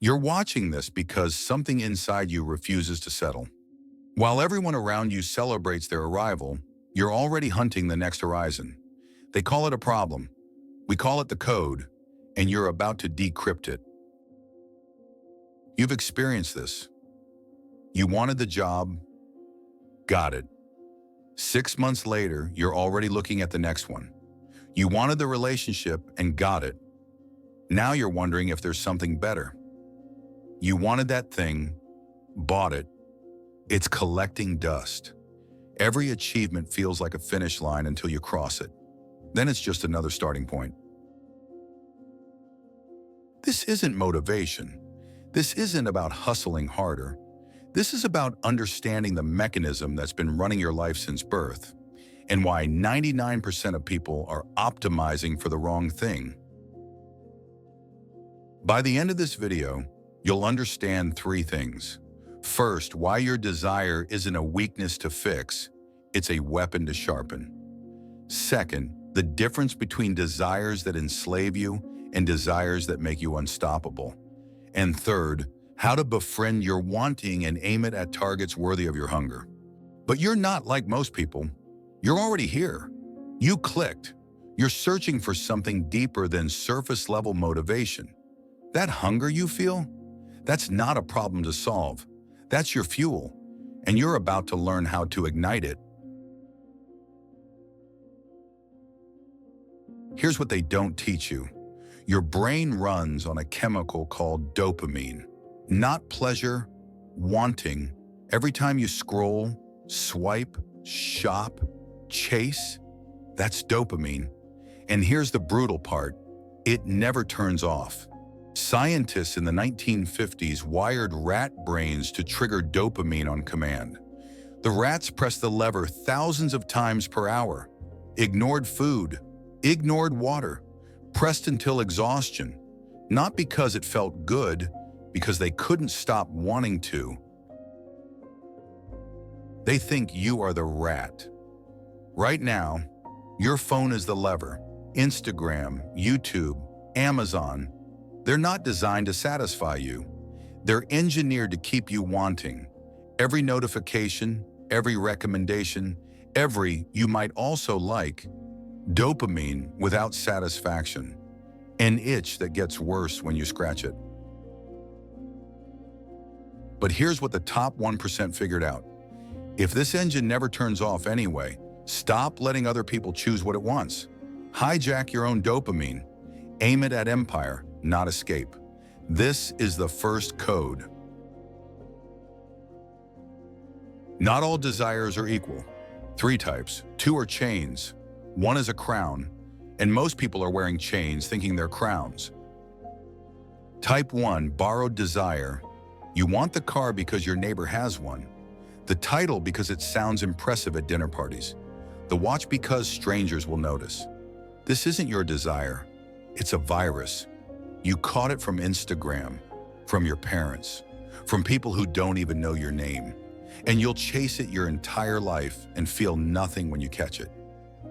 You're watching this because something inside you refuses to settle. While everyone around you celebrates their arrival, you're already hunting the next horizon. They call it a problem. We call it the code, and you're about to decrypt it. You've experienced this. You wanted the job, got it. 6 months later, you're already looking at the next one. You wanted the relationship and got it. Now you're wondering if there's something better. You wanted that thing, bought it. It's collecting dust. Every achievement feels like a finish line until you cross it. Then it's just another starting point. This isn't motivation. This isn't about hustling harder. This is about understanding the mechanism that's been running your life since birth, and why 99% of people are optimizing for the wrong thing. By the end of this video, you'll understand 3 things. First, why your desire isn't a weakness to fix, it's a weapon to sharpen. Second, the difference between desires that enslave you and desires that make you unstoppable. And third, how to befriend your wanting and aim it at targets worthy of your hunger. But you're not like most people. You're already here. You clicked. You're searching for something deeper than surface-level motivation. That hunger you feel? That's not a problem to solve. That's your fuel, and you're about to learn how to ignite it. Here's what they don't teach you. Your brain runs on a chemical called dopamine. Not pleasure, wanting. Every time you scroll, swipe, shop, chase, that's dopamine. And here's the brutal part. It never turns off. Scientists in the 1950s wired rat brains to trigger dopamine on command. The rats pressed the lever thousands of times per hour, ignored food, ignored water, pressed until exhaustion, not because it felt good, because they couldn't stop wanting to. They think you are the rat. Right now, your phone is the lever. Instagram, YouTube, Amazon, they're not designed to satisfy you. They're engineered to keep you wanting. Every notification, every recommendation, every "you might also like," dopamine without satisfaction. An itch that gets worse when you scratch it. But here's what the top 1% figured out. If this engine never turns off anyway, stop letting other people choose what it wants. Hijack your own dopamine. Aim it at empire, not escape. This is the first code. Not all desires are equal. 3 types. 2 are chains. 1 is a crown, and most people are wearing chains thinking they're crowns. Type 1, borrowed desire. You want the car because your neighbor has one. The title because it sounds impressive at dinner parties. The watch because strangers will notice. This isn't your desire. It's a virus. You caught it from Instagram, from your parents, from people who don't even know your name. And you'll chase it your entire life and feel nothing when you catch it,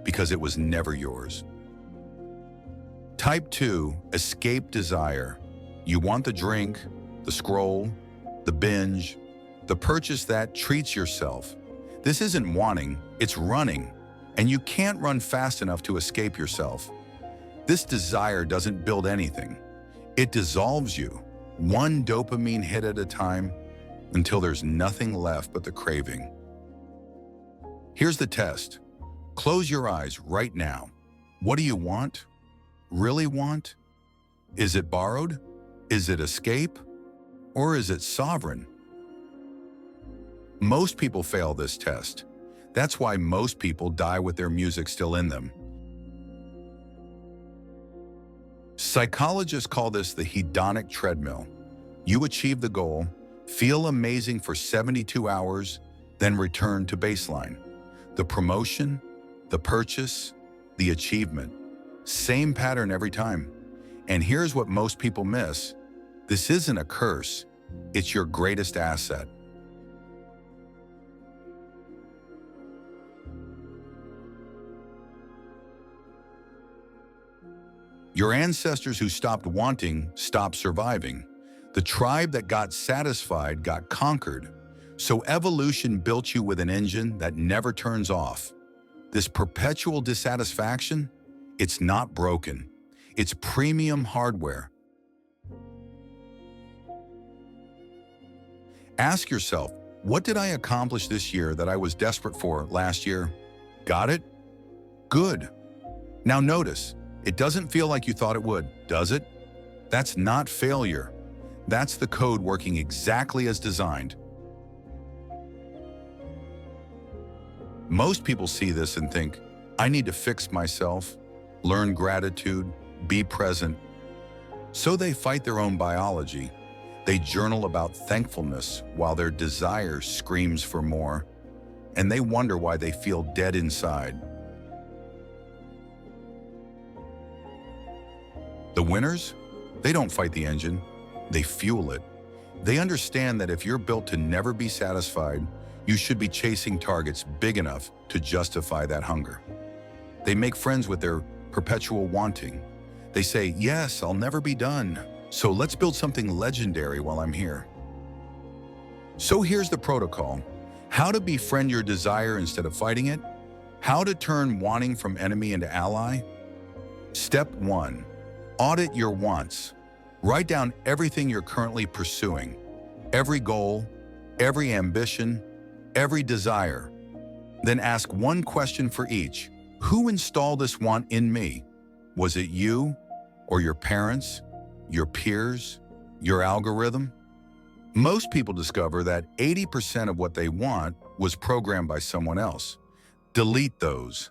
because it was never yours. Type 2, escape desire. You want the drink, the scroll, the binge, the purchase that treats yourself. This isn't wanting, it's running, and you can't run fast enough to escape yourself. This desire doesn't build anything. It dissolves you, one dopamine hit at a time, until there's nothing left but the craving. Here's the test. Close your eyes right now. What do you want? Really want? Is it borrowed? Is it escape? Or is it sovereign? Most people fail this test. That's why most people die with their music still in them. Psychologists call this the hedonic treadmill. You achieve the goal, feel amazing for 72 hours, then return to baseline. The promotion, the purchase, the achievement. Same pattern every time. And here's what most people miss. This isn't a curse. It's your greatest asset. Your ancestors who stopped wanting stopped surviving. The tribe that got satisfied got conquered. So evolution built you with an engine that never turns off. This perpetual dissatisfaction, it's not broken. It's premium hardware. Ask yourself, what did I accomplish this year that I was desperate for last year? Got it? Good. Now notice, it doesn't feel like you thought it would, does it? That's not failure. That's the code working exactly as designed. Most people see this and think, I need to fix myself, learn gratitude, be present. So they fight their own biology. They journal about thankfulness while their desire screams for more, and they wonder why they feel dead inside. The winners? They don't fight the engine, they fuel it. They understand that if you're built to never be satisfied, you should be chasing targets big enough to justify that hunger. They make friends with their perpetual wanting. They say, yes, I'll never be done, so let's build something legendary while I'm here. So here's the protocol. How to befriend your desire instead of fighting it. How to turn wanting from enemy into ally. Step 1. Audit your wants. Write down everything you're currently pursuing. Every goal, every ambition, every desire. Then ask one question for each. Who installed this want in me? Was it you, or your parents, your peers, your algorithm? Most people discover that 80% of what they want was programmed by someone else. Delete those.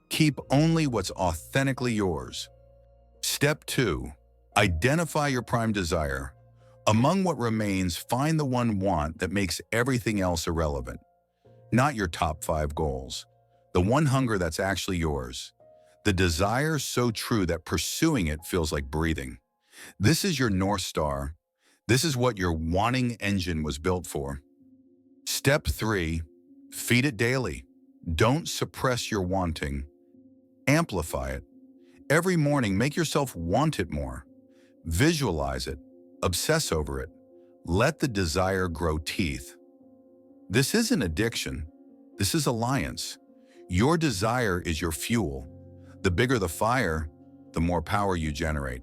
Keep only what's authentically yours. Step 2. Identify your prime desire. Among what remains, find the one want that makes everything else irrelevant. Not your top 5 goals. The one hunger that's actually yours. The desire so true that pursuing it feels like breathing. This is your North Star. This is what your wanting engine was built for. Step 3. Feed it daily. Don't suppress your wanting. Amplify it. Every morning, make yourself want it more. Visualize it. Obsess over it. Let the desire grow teeth. This isn't addiction. This is alliance. Your desire is your fuel. The bigger the fire, the more power you generate.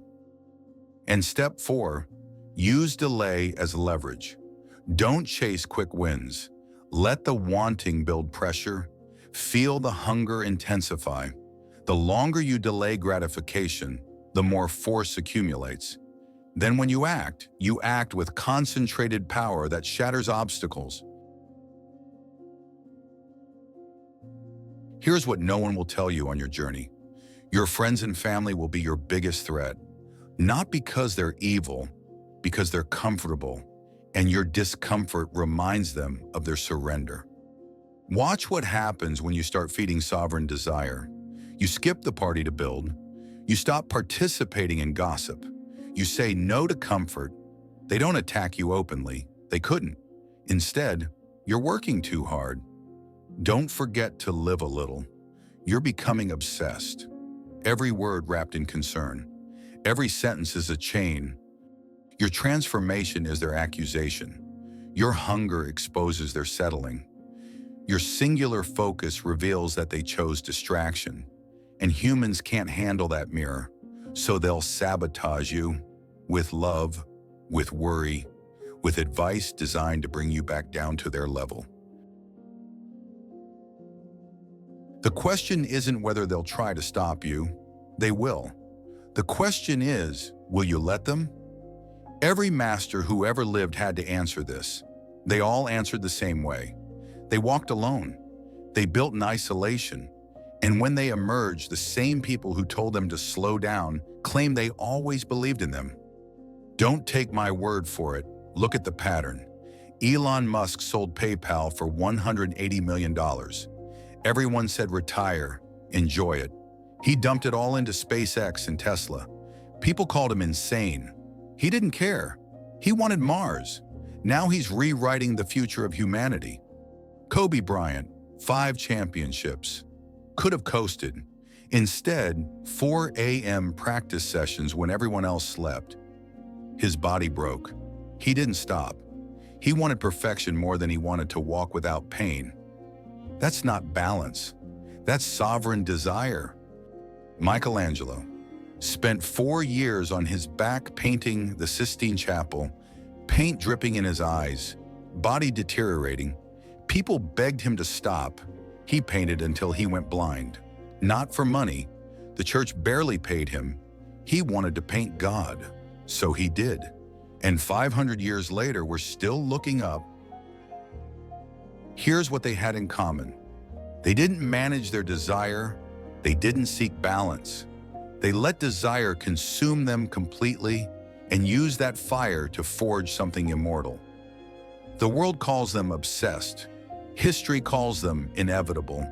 And step 4, use delay as leverage. Don't chase quick wins. Let the wanting build pressure. Feel the hunger intensify. The longer you delay gratification, the more force accumulates. Then when you act with concentrated power that shatters obstacles. Here's what no one will tell you on your journey. Your friends and family will be your biggest threat. Not because they're evil, because they're comfortable, and your discomfort reminds them of their surrender. Watch what happens when you start feeding sovereign desire. You skip the party to build. You stop participating in gossip. You say no to comfort. They don't attack you openly. They couldn't. Instead, you're working too hard. Don't forget to live a little. You're becoming obsessed. Every word wrapped in concern. Every sentence is a chain. Your transformation is their accusation. Your hunger exposes their settling. Your singular focus reveals that they chose distraction. And humans can't handle that mirror, so they'll sabotage you with love, with worry, with advice designed to bring you back down to their level. The question isn't whether they'll try to stop you. They will. The question is, will you let them? Every master who ever lived had to answer this. They all answered the same way. They walked alone. They built in isolation. And when they emerged, the same people who told them to slow down claimed they always believed in them. Don't take my word for it. Look at the pattern. Elon Musk sold PayPal for $180 million. Everyone said retire, enjoy it. He dumped it all into SpaceX and Tesla. People called him insane. He didn't care. He wanted Mars. Now he's rewriting the future of humanity. Kobe Bryant, 5 championships. Could have coasted. Instead, 4 a.m. practice sessions when everyone else slept. His body broke. He didn't stop. He wanted perfection more than he wanted to walk without pain. That's not balance. That's sovereign desire. Michelangelo spent 4 years on his back painting the Sistine Chapel, paint dripping in his eyes, body deteriorating. People begged him to stop. He painted until he went blind. Not for money. The church barely paid him. He wanted to paint God, so he did. And 500 years later, we're still looking up. Here's what they had in common. They didn't manage their desire. They didn't seek balance. They let desire consume them completely and use that fire to forge something immortal. The world calls them obsessed. History calls them inevitable.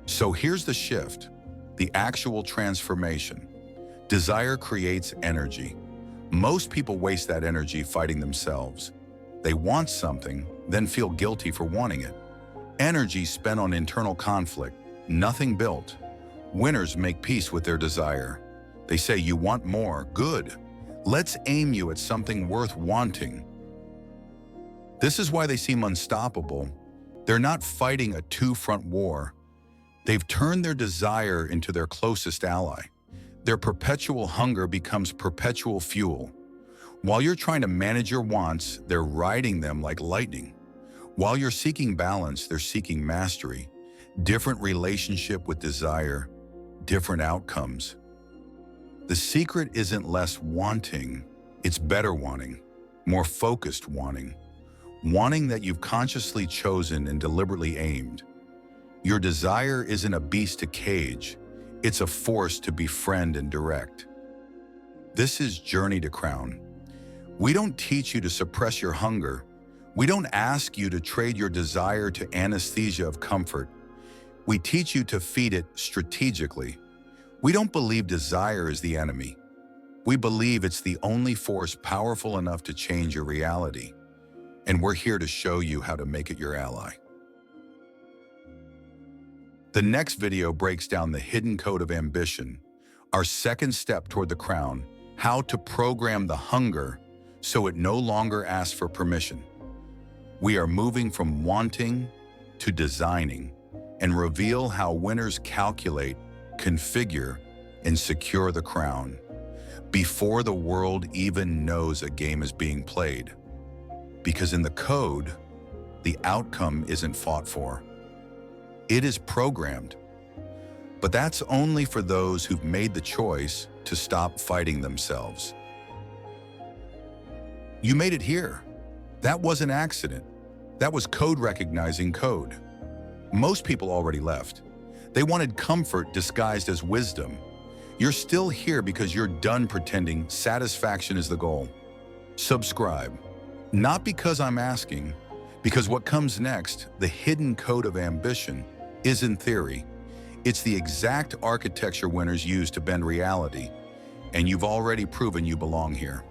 So here's the shift, the actual transformation. Desire creates energy. Most people waste that energy fighting themselves. They want something, then feel guilty for wanting it. Energy spent on internal conflict, nothing built. Winners make peace with their desire. They say, you want more, good. Let's aim you at something worth wanting. This is why they seem unstoppable. They're not fighting a two-front war. They've turned their desire into their closest ally. Their perpetual hunger becomes perpetual fuel. While you're trying to manage your wants, they're riding them like lightning. While you're seeking balance, they're seeking mastery. Different relationship with desire, different outcomes. The secret isn't less wanting, it's better wanting, more focused wanting. Wanting that you've consciously chosen and deliberately aimed. Your desire isn't a beast to cage, it's a force to befriend and direct. This is Journey to Crown. We don't teach you to suppress your hunger. We don't ask you to trade your desire to anesthesia of comfort. We teach you to feed it strategically. We don't believe desire is the enemy. We believe it's the only force powerful enough to change your reality. And we're here to show you how to make it your ally. The next video breaks down the hidden code of ambition, our second step toward the crown, how to program the hunger so it no longer asks for permission. We are moving from wanting to designing and reveal how winners calculate, configure, and secure the crown before the world even knows a game is being played. Because in the code, the outcome isn't fought for. It is programmed. But that's only for those who've made the choice to stop fighting themselves. You made it here. That was an accident. That was code recognizing code. Most people already left. They wanted comfort disguised as wisdom. You're still here because you're done pretending satisfaction is the goal. Subscribe. Not because I'm asking, because what comes next, the hidden code of ambition, isn't theory. It's the exact architecture winners use to bend reality, and you've already proven you belong here.